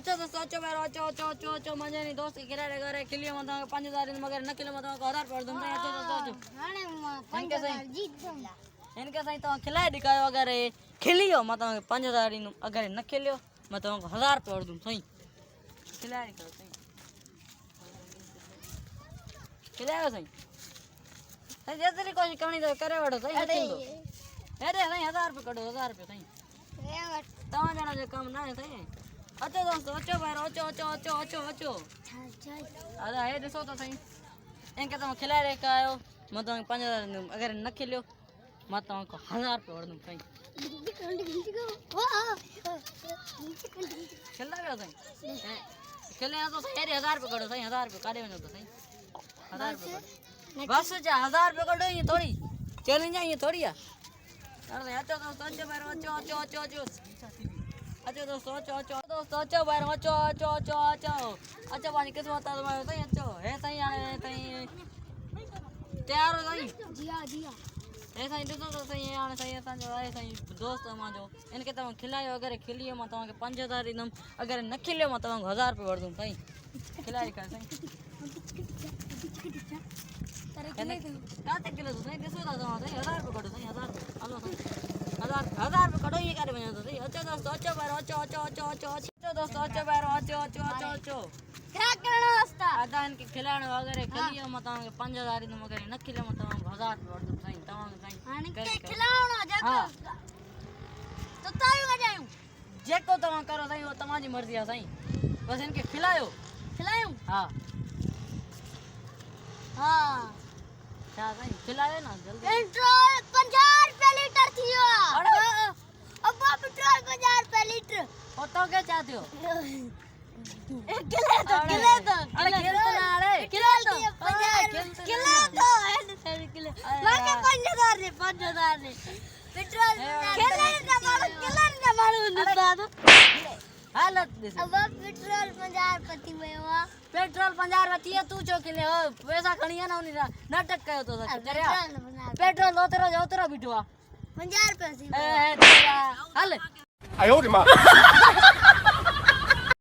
अच्छा दोस्तों अच्छो बार अच्छो मजे नहीं दोस्त खिलाड़े करे खिलियो मत 5000 मगर न किलो मत 1000 पर दूं अच्छो दोस्तों हाणे मां 5000 जीत गम इनके सही तो खिलाए दिखायो अगर खिलियो मत 5000 अगर न खिलियो मत 1000 पर दूं सही खिलाए करो सही खिलायो सही सही जेतरी कोशिश करनी तो करे वड़ो सही अरे सही 1000 रुपए करो 1000 रुपए सही तवा जना जो काम ना है सही अच्छो दोस्तों अच्छो बार अच्छो अरे हे ॾिसो तो सही इनके तुम खिलाए रे आयो मैं तुम 5000 अगर न खिलियो मैं तुमको 1000 रुपए और दूं सही खेल रहे हो सही खेले तो सही 1000 रुपए करो सही 1000 रुपए काढ़े वञो तो सही 1000 रुपए बस जा 1000 रुपए कढो ये थोड़ी चैलेंज है ये थोड़ी है अरे अच्छो दोस्तों अच्छो बार अच्छो दोस्तों अच्छो बार अच्छो पानी किस्मत तुम्हारे सही अच्छो है सही आने सही तैयार हो सही जी हां ऐसा ही ॾिसो तो सही हाणे सही असांजो आहे सही दोस्त मुंहिंजो इनखे तव्हां खिलायो अगरि खिलियो मां तव्हांखे 5000 ॾींदुमि अगरि न खिलियो मां तव्हांखे 1000 रुपए वठंदुमि सही खिलाए कर सही काथे किलो तो सही ॾिसो था तव्हां सही 1000 रुपए कढो सही 1000 रुपए हलो सही 1000 रुपए कढो ये करे वञो तो सही अचो दोस्तों अचो बार अचो दोस्तों अचो बार अचो क्या करना रास्ता आधा इनके खिलाने वगैरह खिलियो मैं तव्हांखे 5000 ॾींदुमि अगरि न खिलियो मैं तव्हांखे 1000 रुपए वठंदुमि सही तव्हांखे सही हाणे के खिलावणो जेको तो ताई वजायूं जेको तव्हां करो सही वो तव्हांजी मर्ज़ी आहे सही बस इनके खिलायो खिलायूं हाँ हां छा सही खिलायो ना जल्दी पेट्रोल 50 रुपए लीटर थियो अरे अब पेट्रोल 50 रुपए लीटर और तो क्या चाहते हो किले तो अरे खेल तो ना अरे किले तो 50 लाके 5000 ने पेट्रोल किले ना मारो दादा हालत दिस अब पेट्रोल 50 पति मेवा पेट्रोल 50 रुपए तू चो किले हो पैसा खणी ना उनी नाटक कयो तो पेट्रोल ओतरो बिठवा 50 रुपए ए तेरा हल I owed him up.